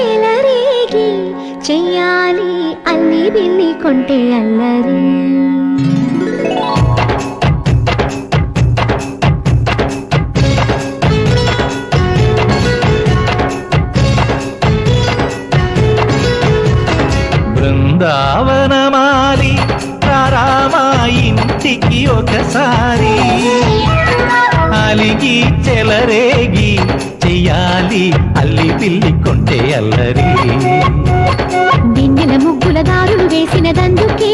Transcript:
చెలరేగి చెయ్యాలి అల్లి బిల్లి కొంటే అల్లరి. బృందావనమాలి రామా ఇంటికి ఒకసారి, అలిగి చెలరేగి చెయ్యాలి అల్లి పిల్లి కొంటే అల్లరి. వెన్నెల ముగ్గుల దారులు వేసినదందుకే